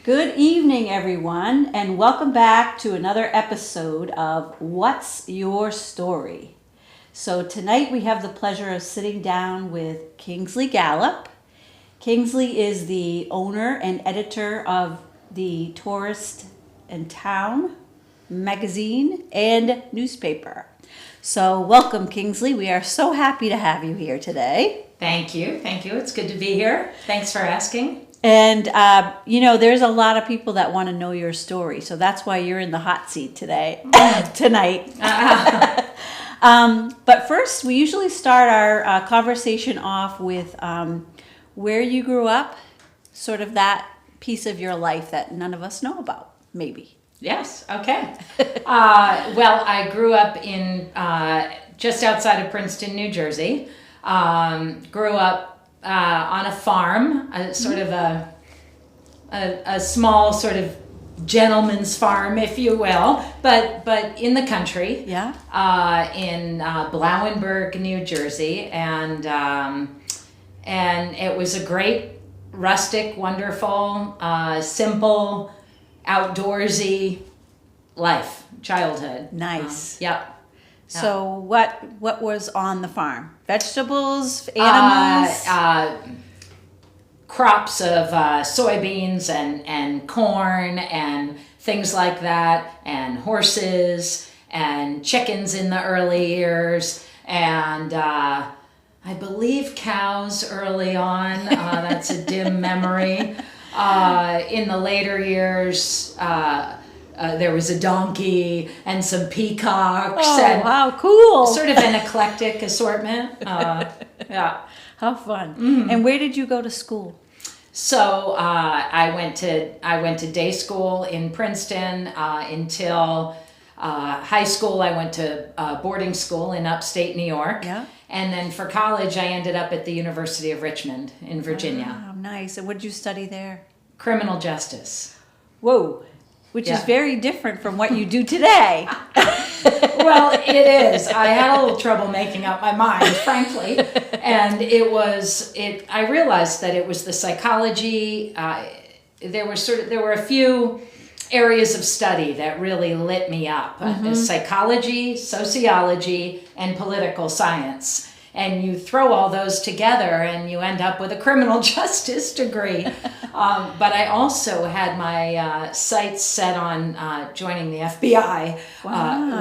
Good evening, everyone, and welcome back to another episode of What's Your Story? So tonight we have the pleasure of sitting down with Kingsley Gallup. Kingsley is the owner and editor of the Tourist and Town magazine and newspaper. So welcome, Kingsley. We are so happy to have you here today. Thank you. It's good to be here. Thanks for asking. And, there's a lot of people that want to know your story. So that's why you're in the hot seat tonight. But first, we usually start our conversation off with where you grew up, sort of that piece of your life that none of us know about, maybe. Yes, okay. Well, I grew up in just outside of Princeton, New Jersey. Grew up on a farm, a small sort of gentleman's farm, if you will, but in the country. Yeah. In Blouenburg, New Jersey, and it was a great, rustic, wonderful, simple, outdoorsy life, childhood. Nice. Yep. So what was on the farm? Vegetables, animals? Crops of soybeans and corn and things like that, and horses and chickens in the early years, and I believe cows early on. That's a dim memory. In the later years, there was a donkey and some peacocks. Oh, and wow, cool. Sort of an eclectic assortment. Yeah. How fun. Mm-hmm. And where did you go to school? So I went to day school in Princeton until high school. I went to boarding school in upstate New York. Yeah. And then for college, I ended up at the University of Richmond in Virginia. Oh, nice. And what did you study there? Criminal justice. Whoa. Which is very different from what you do today. Well, it is. I had a little trouble making up my mind, frankly. And I realized that it was the psychology. There were a few areas of study that really lit me up. Psychology, sociology, and political science. And you throw all those together and you end up with a criminal justice degree. But I also had my sights set on joining the FBI,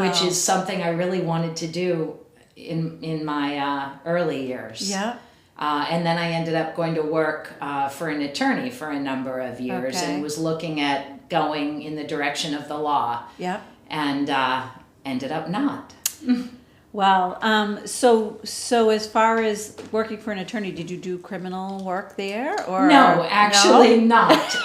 which is something I really wanted to do in my early years. Yeah. And then I ended up going to work for an attorney for a number of years, and was looking at going in the direction of the law. Yeah. And ended up not. Well, so as far as working for an attorney, did you do criminal work there, or no? Actually, not.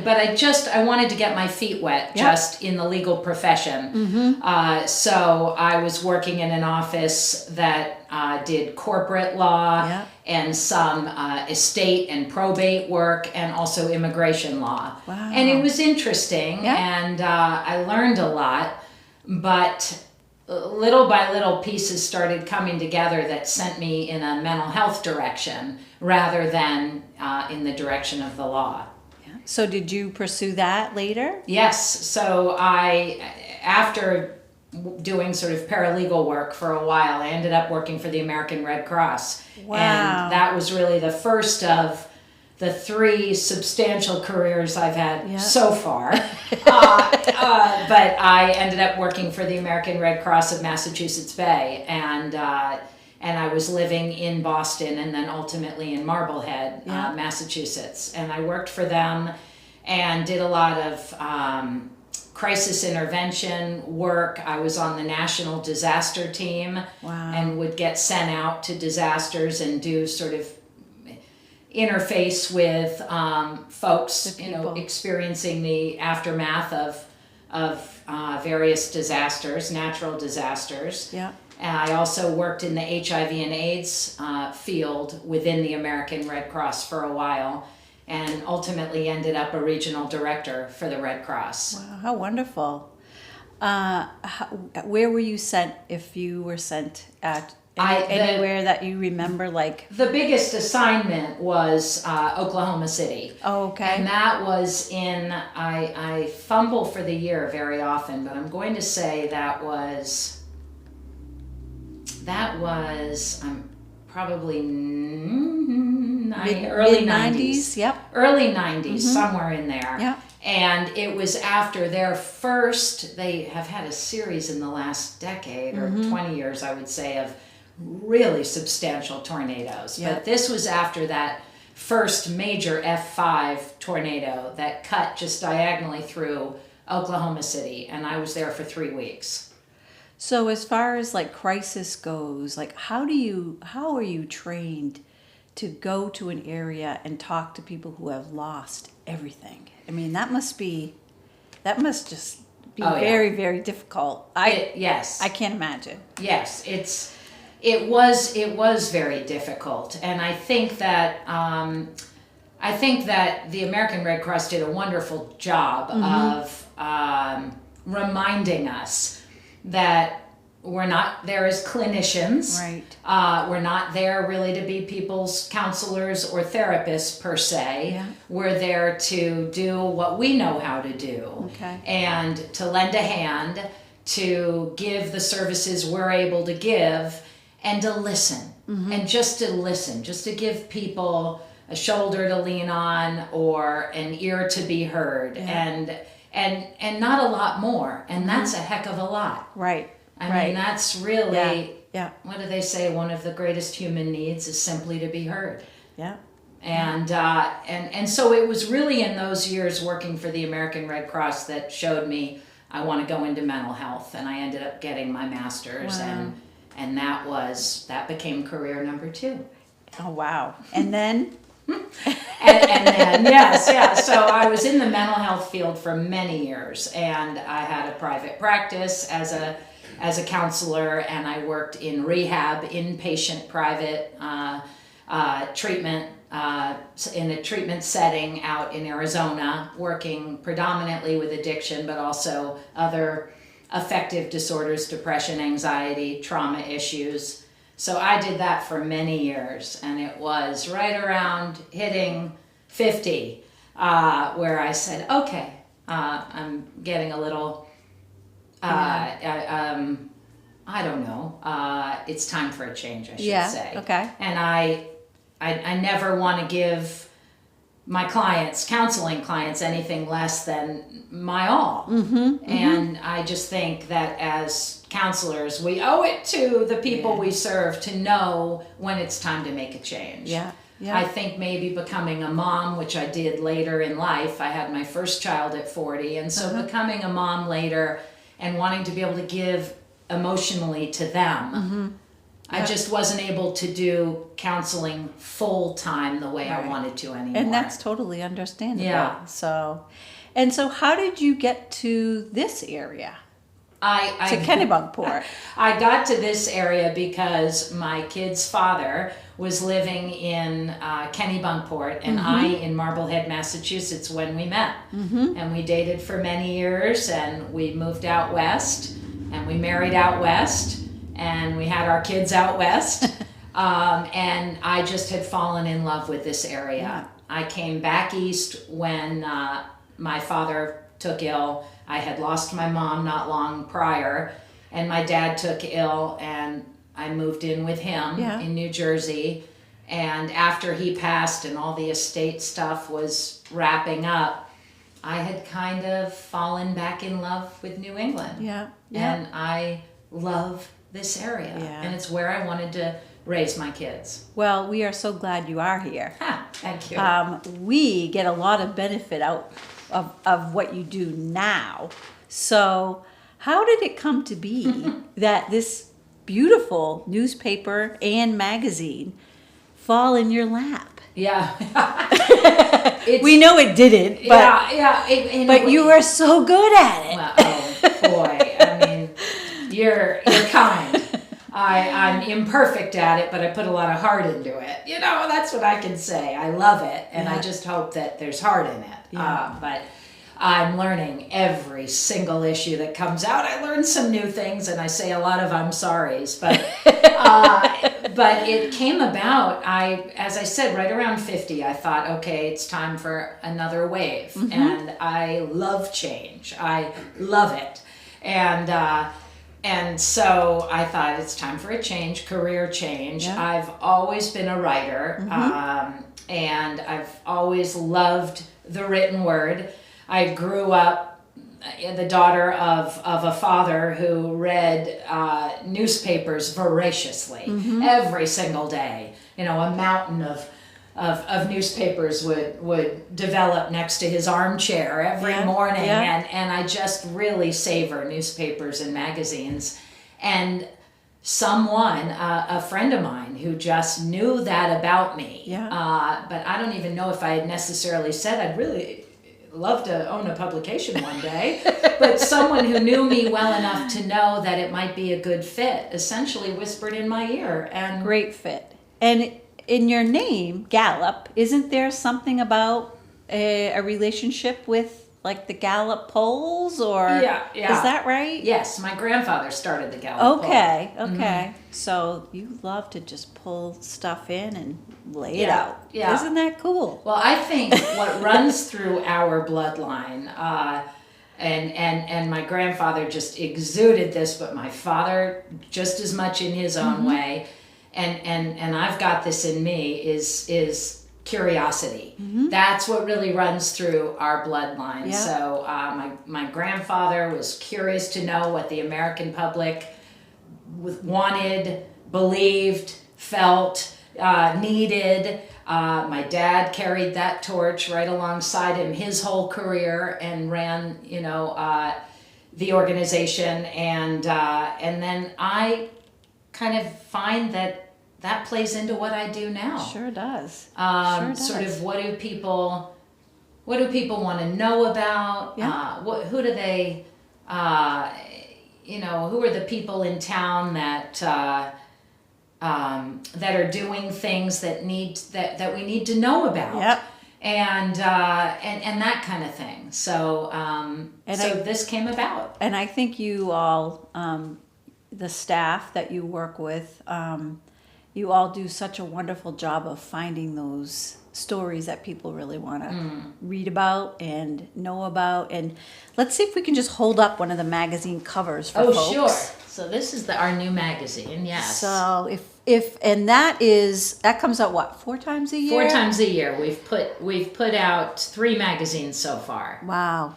But I wanted to get my feet wet just in the legal profession. Mm-hmm. So I was working in an office that did corporate law and some estate and probate work, and also immigration law. Wow. And it was interesting, and I learned a lot, but little by little pieces started coming together that sent me in a mental health direction rather than in the direction of the law. Yeah. So did you pursue that later? Yes. So after doing sort of paralegal work for a while, I ended up working for the American Red Cross. Wow. And that was really the first of the 3 substantial careers I've had so far. But I ended up working for the American Red Cross of Massachusetts Bay, and I was living in Boston and then ultimately in Marblehead, Massachusetts. And I worked for them and did a lot of crisis intervention work. I was on the national disaster team. Wow. And would get sent out to disasters and do sort of interface with folks, experiencing the aftermath of various disasters, natural disasters. Yeah. And I also worked in the HIV and AIDS field within the American Red Cross for a while, and ultimately ended up a regional director for the Red Cross. Wow, how wonderful. Where were you sent, if you were sent Anywhere that you remember, like? The biggest assignment was Oklahoma City. Oh, okay. And that was I fumble for the year very often, but I'm going to say that was probably early 90s. Yep. Early 90s, somewhere in there. Yep. And it was after their first, they have had a series in the last decade or 20 years, I would say, of really substantial tornadoes. Yep. But this was after that first major F5 tornado that cut just diagonally through Oklahoma City. And I was there for 3 weeks. So as far as like crisis goes, like how are you trained to go to an area and talk to people who have lost everything? I mean, that must just be very, very difficult. Yes. I can't imagine. Yes, it was very difficult, and I think that the American Red Cross did a wonderful job of reminding us that we're not there as clinicians. Right. We're not there really to be people's counselors or therapists per se. Yeah. We're there to do what we know how to do. Okay. And to lend a hand, to give the services we're able to give, and to listen. And just to listen, just to give people a shoulder to lean on or an ear to be heard. Yeah. And not a lot more. And that's a heck of a lot. Right. I mean, that's really, Yeah. what do they say? One of the greatest human needs is simply to be heard. Yeah. And so it was really in those years working for the American Red Cross that showed me I want to go into mental health. And I ended up getting my master's. Wow. And that became career number 2. Oh, wow. And then? and then, yes. So I was in the mental health field for many years, and I had a private practice as a counselor, and I worked in rehab, inpatient private treatment, in a treatment setting out in Arizona, working predominantly with addiction, but also other affective disorders, depression, anxiety, trauma issues. So I did that for many years, and it was right around hitting 50 where I said, okay, I'm getting a little, I don't know, it's time for a change, I should say. Okay. And I never want to give my clients, counseling clients, anything less than my all. And I just think that as counselors, we owe it to the people we serve to know when it's time to make a change. Yeah. I think maybe becoming a mom, which I did later in life, I had my first child at 40, and so becoming a mom later and wanting to be able to give emotionally to them. I just wasn't able to do counseling full time the way I wanted to anymore. And that's totally understandable. Yeah. So how did you get to this area? To Kennebunkport. I got to this area because my kid's father was living in Kennebunkport and I in Marblehead, Massachusetts when we met. And we dated for many years, and we moved out west, and we married out west, and we had our kids out west. And I just had fallen in love with this area. Yeah. I came back east when my father took ill. I had lost my mom not long prior, and my dad took ill, and I moved in with him in New Jersey. And after he passed and all the estate stuff was wrapping up, I had kind of fallen back in love with New England. And I love this area. And it's where I wanted to raise my kids. Well, we are so glad you are here. Thank you. We get a lot of benefit out of what you do now. So how did it come to be that this beautiful newspaper and magazine fall in your lap? Yeah. We know it didn't, but, but you were so good at it. Well, oh boy, I mean, you're kind. I'm imperfect at it, but I put a lot of heart into it. You know, that's what I can say. I love it, and I just hope that there's heart in it. I'm learning every single issue that comes out. I learn some new things, and I say a lot of I'm sorry's, but but it came about. As I said, right around 50, I thought, okay, it's time for another wave, and I love change. I love it, and so I thought it's time for a change, career change. Yeah. I've always been a writer, and I've always loved the written word. I grew up the daughter of a father who read newspapers voraciously every single day. You know, a mountain of newspapers would develop next to his armchair every morning, and I just really savor newspapers and magazines. And someone, a friend of mine who just knew that about me, but I don't even know if I had necessarily said I'd really love to own a publication one day, but someone who knew me well enough to know that it might be a good fit essentially whispered in my ear. And Great fit. And in your name, Gallup, isn't there something about a relationship with like the Gallup polls, or is that right? Yes, my grandfather started the Gallup poll. Okay. So you love to just pull stuff in and lay it out. Yeah. Isn't that cool? Well, I think what runs through our bloodline, and my grandfather just exuded this, but my father just as much in his own way, and I've got this in me, is curiosity. That's what really runs through our bloodline. Yeah. So my grandfather was curious to know what the American public wanted, believed, felt, needed. My dad carried that torch right alongside him his whole career and ran, the organization. And then I kind of find that plays into what I do now. Sure does. Sort of what do people want to know about? Yeah. Who do they, who are the people in town that are doing things that we need to know about? Yep. And that kind of thing. So this came about. And I think you all, the staff that you work with, you all do such a wonderful job of finding those stories that people really want to read about and know about. And let's see if we can just hold up one of the magazine covers for folks. Oh, sure. So this is our new magazine, yes. So and that comes out what, 4 times a year? 4 times a year. We've put out 3 magazines so far. Wow.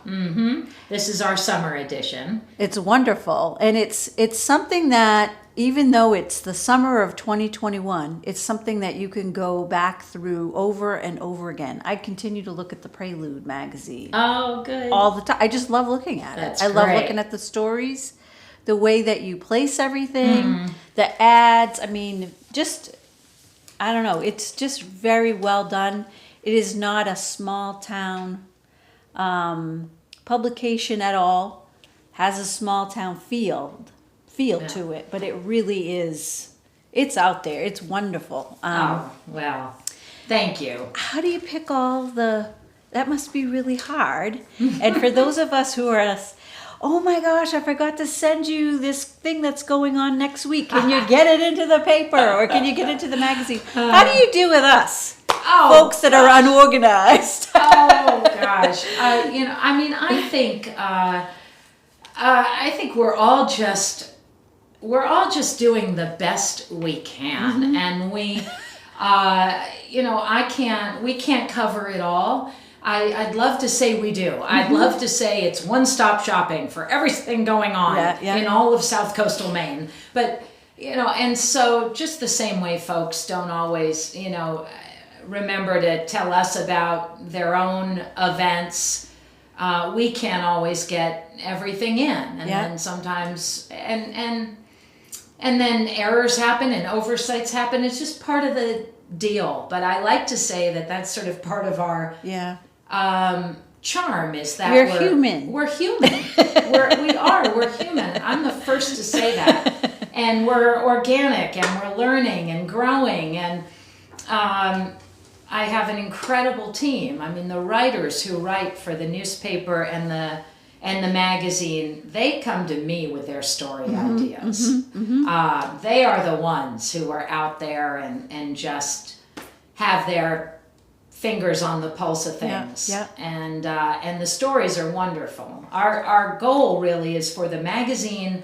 This is our summer edition. It's wonderful. And it's something that, even though it's the summer of 2021, it's something that you can go back through over and over again. I continue to look at the Prelude magazine. Oh, good. All the time. I just love looking at it. I love looking at the stories, the way that you place everything, the ads. I mean, I don't know. It's just very well done. It is not a small town publication at all. Has a small town feel to it, but it really is. It's out there. It's wonderful. Well, thank you. How do you pick that must be really hard. And for those of us who are, oh my gosh, I forgot to send you this thing that's going on next week. Can you get it into the paper, or can you get it into the magazine? How do you do with us? Folks that are unorganized. Oh gosh. I think we're all just doing the best we can, and we can't cover it all. I'd love to say we do. I'd love to say it's one-stop shopping for everything going on in all of South Coastal Maine. But, and so just the same way folks don't always, remember to tell us about their own events, we can't always get everything in. And then sometimes, and then errors happen and oversights happen. It's just part of the deal. But I like to say that that's sort of part of our charm, is that we're human. We're human. We're human. I'm the first to say that. And we're organic, and we're learning and growing. And I have an incredible team. I mean, the writers who write for the newspaper and the magazine, they come to me with their story ideas. They are the ones who are out there and just have their fingers on the pulse of things. And the stories are wonderful. Our goal really is for the magazine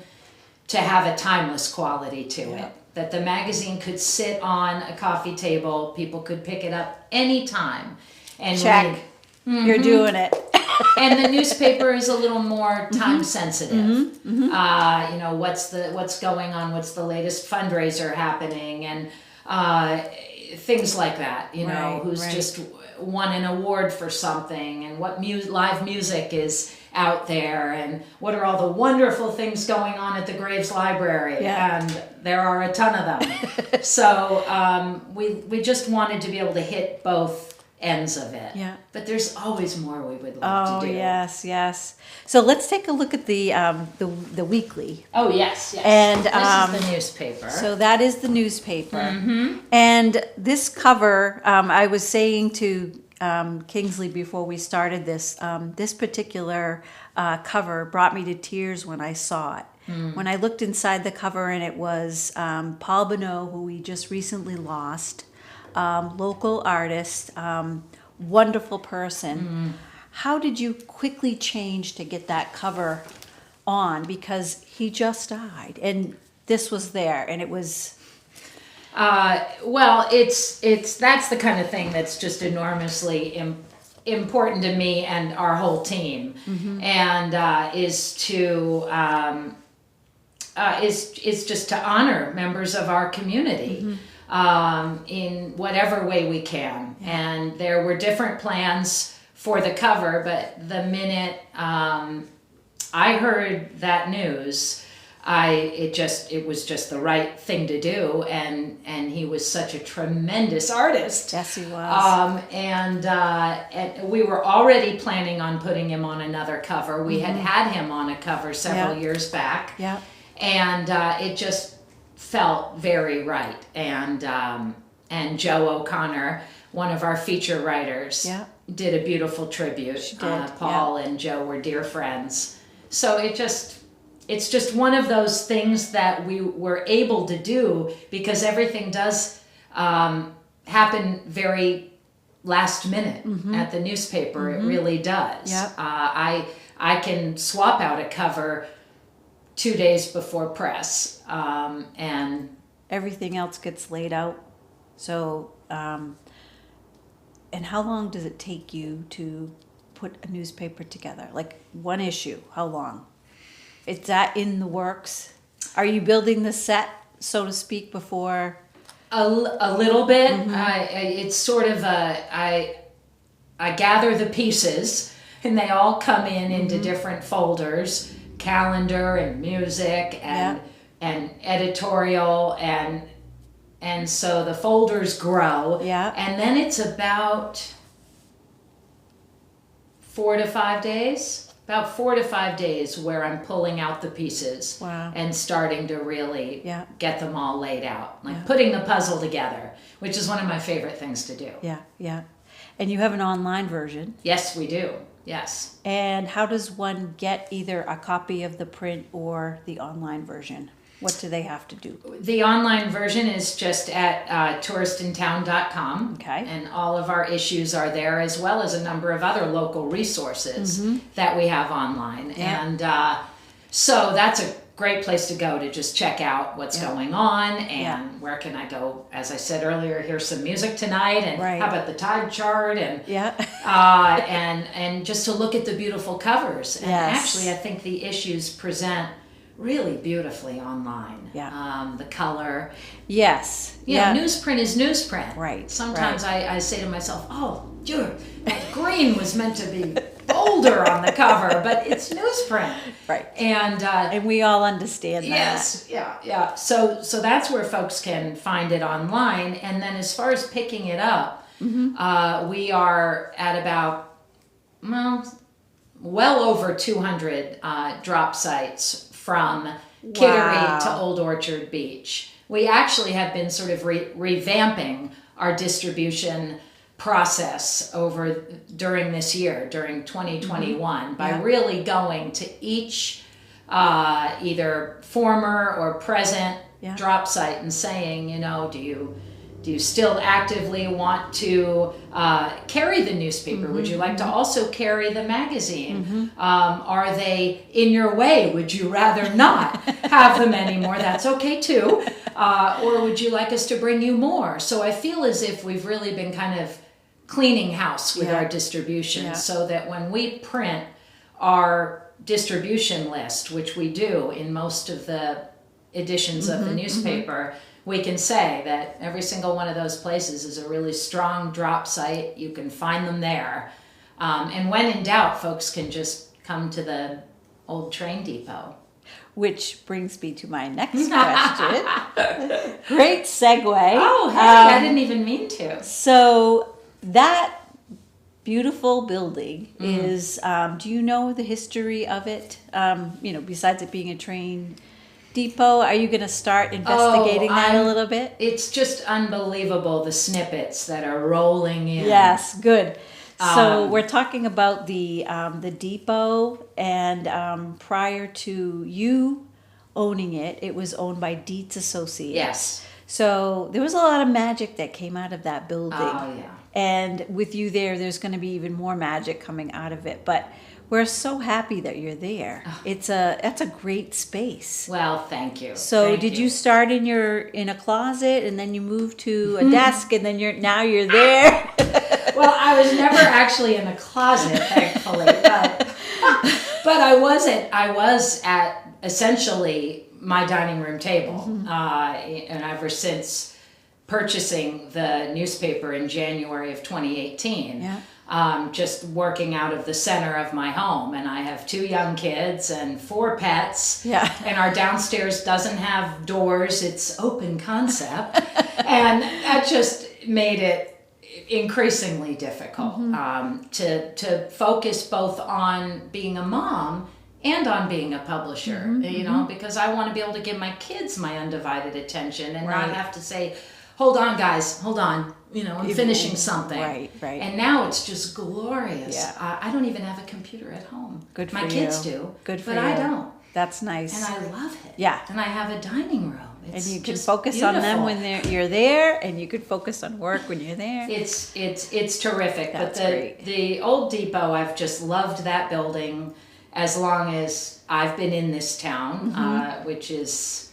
to have a timeless quality to it. That the magazine could sit on a coffee table, people could pick it up anytime and Check. read. You're doing it. And the newspaper is a little more time sensitive. What's going on, what's the latest fundraiser happening, and things like that. Who's just won an award for something, and what live music is out there, and what are all the wonderful things going on at the Graves Library, and there are a ton of them. So we just wanted to be able to hit both ends of it. But there's always more we would love to do. Yes. So let's take a look at the weekly. Oh yes. And this is the newspaper. So that is the newspaper. And this cover, I was saying to Kingsley before we started this, this particular cover brought me to tears when I saw it. When I looked inside the cover, and it was Paul Bonneau, who we just recently lost, local artist, wonderful person. How did you quickly change to get that cover on? Because he just died, and this was there, and it was... Well, that's the kind of thing that's just enormously important to me and our whole team, and is just to honor members of our community in whatever way we can. And there were different plans for the cover, but the minute I heard that news, it was just the right thing to do, and he was such a tremendous artist. Yes, he was. And we were already planning on putting him on another cover. We had him on a cover several years back. And it just felt very right. And Joe O'Connor, one of our feature writers, did a beautiful tribute. She did. Paul and Joe were dear friends. So it's just one of those things that we were able to do, because everything does happen very last minute at the newspaper. It really does. I can swap out a cover 2 days before press, and everything else gets laid out. So, and how long does it take you to put a newspaper together? Like one issue, how long? Is that in the works? Are you building the set, so to speak, before? A little bit. It's sort of I gather the pieces, and they all come into different folders: calendar and music and editorial, and so the folders grow. And then it's about 4 to 5 days. About 4 to 5 days where I'm pulling out the pieces and starting to really get them all laid out. Like putting the puzzle together, which is one of my favorite things to do. And you have an online version. Yes, we do. Yes. And how does one get either a copy of the print or the online version? What do they have to do? The online version is just at touristintown.com. Okay. And all of our issues are there, as well as a number of other local resources that we have online. And so that's a great place to go to just check out what's going on, and where can I go. As I said earlier, here's some music tonight, and how about the tide chart, and and just to look at the beautiful covers. And actually, I think the issues present really beautifully online. The color. Newsprint is newsprint. Right. Sometimes I say to myself, that green was meant to be bolder on the cover, but it's newsprint. Right. And we all understand that. Yes. Yeah. So that's where folks can find it online. And then as far as picking it up, we are at about, well over 200 drop sites from Kittery to Old Orchard Beach. We actually have been sort of revamping our distribution process during this year, during 2021, by really going to each either former or present drop site and saying, do you still actively want to carry the newspaper? Would you like to also carry the magazine? Are they in your way? Would you rather not have them anymore? That's okay too. Or would you like us to bring you more? So I feel as if we've really been kind of cleaning house with our distribution, so that when we print our distribution list, which we do in most of the editions of the newspaper, we can say that every single one of those places is a really strong drop site. You can find them there. And when in doubt, folks can just come to the old train depot. Which brings me to my next question. Great segue. Oh, hey, I didn't even mean to. So that beautiful building is, do you know the history of it? Besides it being a train depot, are you going to start investigating that a little bit? It's just unbelievable, the snippets that are rolling in. Yes, good. So we're talking about the depot, and prior to you owning it, it was owned by Dietz Associates. Yes. So there was a lot of magic that came out of that building. Oh, yeah. And with you there's going to be even more magic coming out of it. But we're so happy that you're there. That's a great space. Well, thank you. So did you start in a closet, and then you moved to a desk, and then now you're there? Well, I was never actually in a closet, thankfully, but I was at essentially my dining room table, and ever since purchasing the newspaper in January of 2018. Yeah. Just working out of the center of my home. And I have 2 young kids and 4 pets. Yeah. And our downstairs doesn't have doors. It's open concept. And that just made it increasingly difficult to focus both on being a mom and on being a publisher, because I want to be able to give my kids my undivided attention and not have to say, hold on, guys, hold on. I'm finishing something. Right. And now it's just glorious. Yeah. I don't even have a computer at home. Good for My you. kids do. Good for but you. I don't. That's nice. And I love it. Yeah. And I have a dining room. It's and you can just focus on them beautiful. when you're there, and you could focus on work when you're there. It's terrific. That's but great. The old depot, I've just loved that building as long as I've been in this town, which is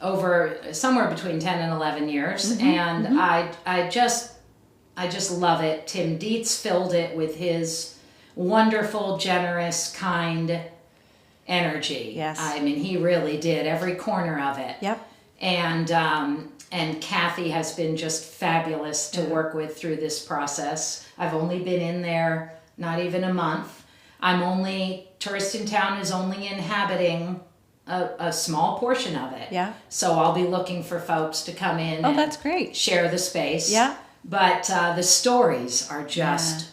over somewhere between 10 and 11 years. And I just love it. Tim Dietz filled it with his wonderful, generous, kind energy. Yes. I mean, he really did every corner of it. Yep. And Kathy has been just fabulous to work with through this process. I've only been in there not even a month. Tourist in Town is only inhabiting a small portion of it. Yeah. So I'll be looking for folks to come in and that's great. share the space. Yeah. But the stories are just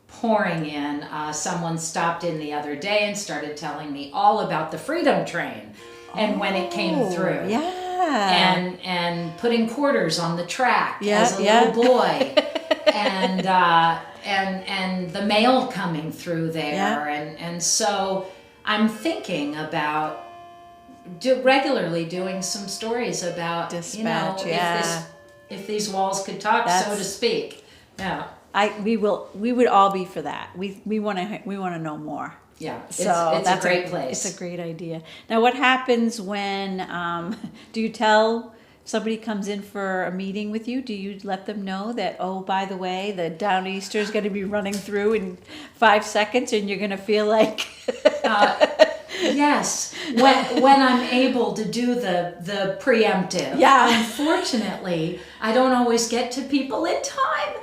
pouring in. Someone stopped in the other day and started telling me all about the Freedom Train and when it came through. Yeah. And putting quarters on the track as a yeah. little boy. and the mail coming through there. And so I'm thinking about regularly doing some stories about Dispatch, if these walls could talk, so to speak. Yeah. We would all be for that. We want to know more. Yeah. So it's a great place. It's a great idea. Now, what happens when do you tell somebody comes in for a meeting with you? Do you let them know that, oh, by the way, the Downeaster is going to be running through in 5 seconds, and you're going to feel like yes, when I'm able to do the preemptive. Yeah. Unfortunately, I don't always get to people in time.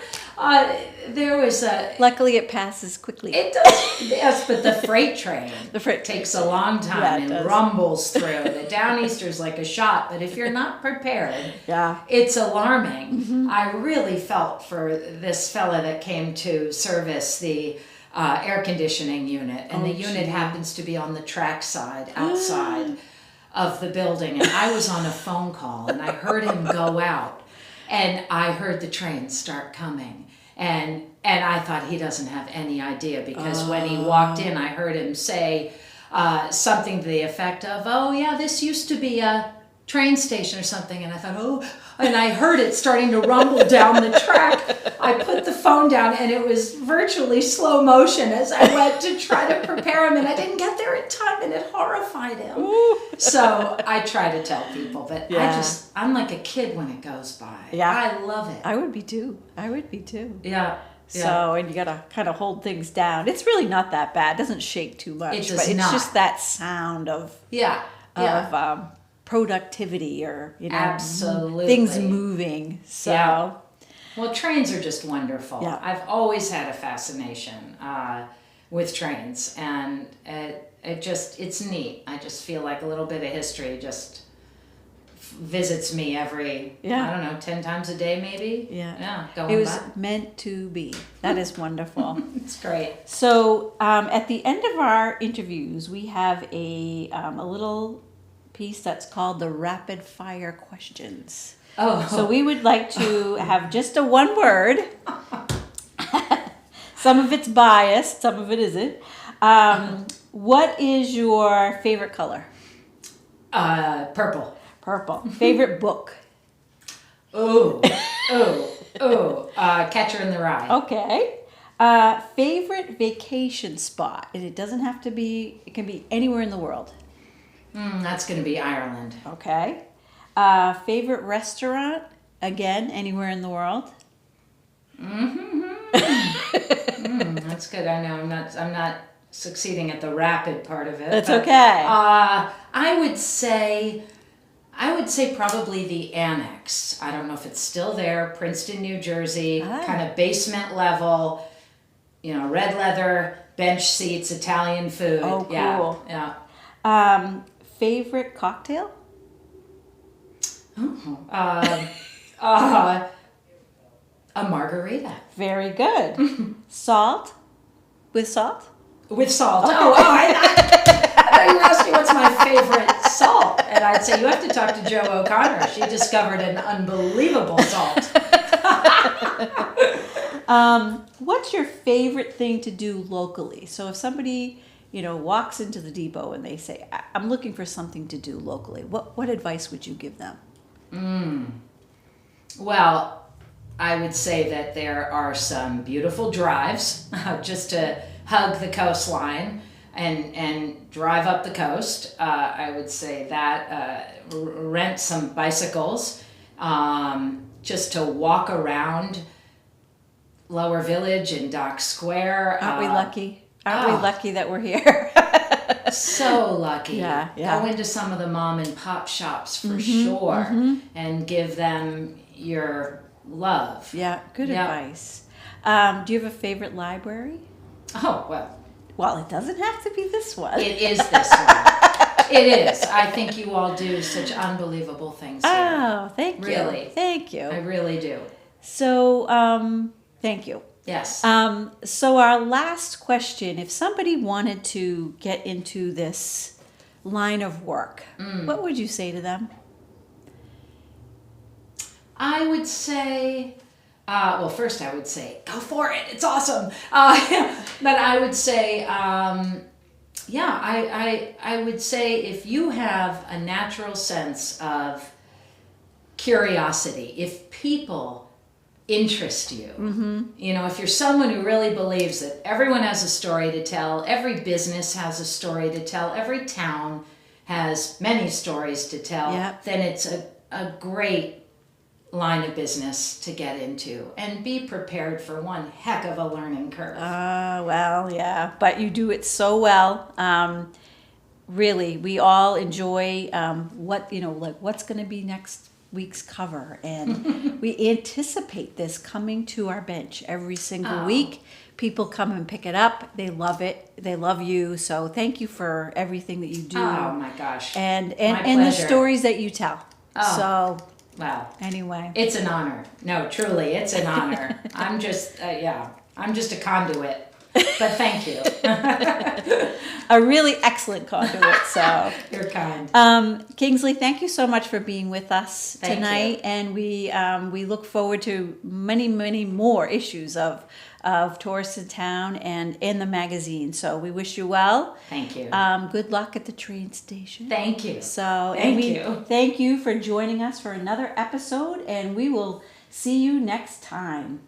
There was luckily it passes quickly. It does, yes, but the freight train takes a long time and rumbles through. The Downeaster's like a shot, but if you're not prepared, it's alarming. I really felt for this fella that came to service the air conditioning unit, and the unit happens to be on the track side outside of the building, and I was on a phone call, and I heard him go out. And I heard the train start coming. And I thought he doesn't have any idea, because when he walked in, I heard him say something to the effect of, "Oh yeah, this used to be a train station or something." And I thought, "Oh," and I heard it starting to rumble down the track. I put the phone down, and it was virtually slow motion as I went to try to prepare him, and I didn't get there in time, and it horrified him. Ooh. So I try to tell people, but Yeah. I'm like a kid when it goes by. Yeah. I love it. I would be too. Yeah. So, and you gotta kind of hold things down. It's really not that bad. It doesn't shake too much. It does but it's not. just that sound of productivity, or Absolutely. things moving. So Yeah. Well, trains are just wonderful. Yeah. I've always had a fascination with trains, and it's neat. I just feel like a little bit of history just visits me every, I don't know, 10 times a day maybe. Yeah. Going It was by. meant to be. That is wonderful. It's great. So at the end of our interviews, we have a little piece that's called the rapid fire questions. Oh. So we would like to have just a one word. Some of it's biased, some of it isn't. What is your favorite color? Purple. Purple. Favorite book? Oh. Catcher in the Rye. Okay. Favorite vacation spot? And it doesn't have to be, it can be anywhere in the world. That's going to be Ireland. Okay. Favorite restaurant? Again, anywhere in the world. That's good. I know I'm not succeeding at the rapid part of it. That's but, okay. I would say probably the Annex. I don't know if it's still there. Princeton, New Jersey, kind of basement level. Red leather, bench seats, Italian food. Oh, cool. Yeah. Favorite cocktail? A margarita. Very good. Salt? With salt? With salt. I thought you were asking what's my favorite salt. And I'd say, you have to talk to Jo O'Connor. She discovered an unbelievable salt. What's your favorite thing to do locally? So if somebody, walks into the depot and they say, I'm looking for something to do locally, what advice would you give them? Well, I would say that there are some beautiful drives just to hug the coastline and drive up the coast. I would say that rent some bicycles just to walk around Lower Village and Dock Square. Aren't we lucky? Aren't we lucky that we're here? So lucky. Yeah. Go into some of the mom and pop shops for sure and give them your love. Yeah, good advice. Do you have a favorite library? Oh, well. Well, it doesn't have to be this one. It is this one. It is. I think you all do such unbelievable things here. Oh, thank you. Really. Thank you. I really do. So, thank you. Yes. So our last question, if somebody wanted to get into this line of work, what would you say to them? I would say, first I would say, go for it. It's awesome. But I would say, I would say if you have a natural sense of curiosity, if people interest you, if you're someone who really believes that everyone has a story to tell, every business has a story to tell, every town has many stories to tell, then it's a great line of business to get into, and be prepared for one heck of a learning curve. But you do it so well. Really, we all enjoy what's going to be next week's cover, and we anticipate this coming to our bench every single week. People come and pick it up. They love it. They love you. So thank you for everything that you do. Oh my gosh. And the stories that you tell. So wow. Anyway, it's an honor. No, truly, it's an honor. I'm just I'm just a conduit. But thank you. A really excellent conduit. So You're kind. Kingsley, thank you so much for being with us Thank tonight, you. and we look forward to many more issues of Tourists in Town and in the magazine. So we wish you well. Thank you. Good luck at the train station. Thank you. So Thank you. Thank you for joining us for another episode, and we will see you next time.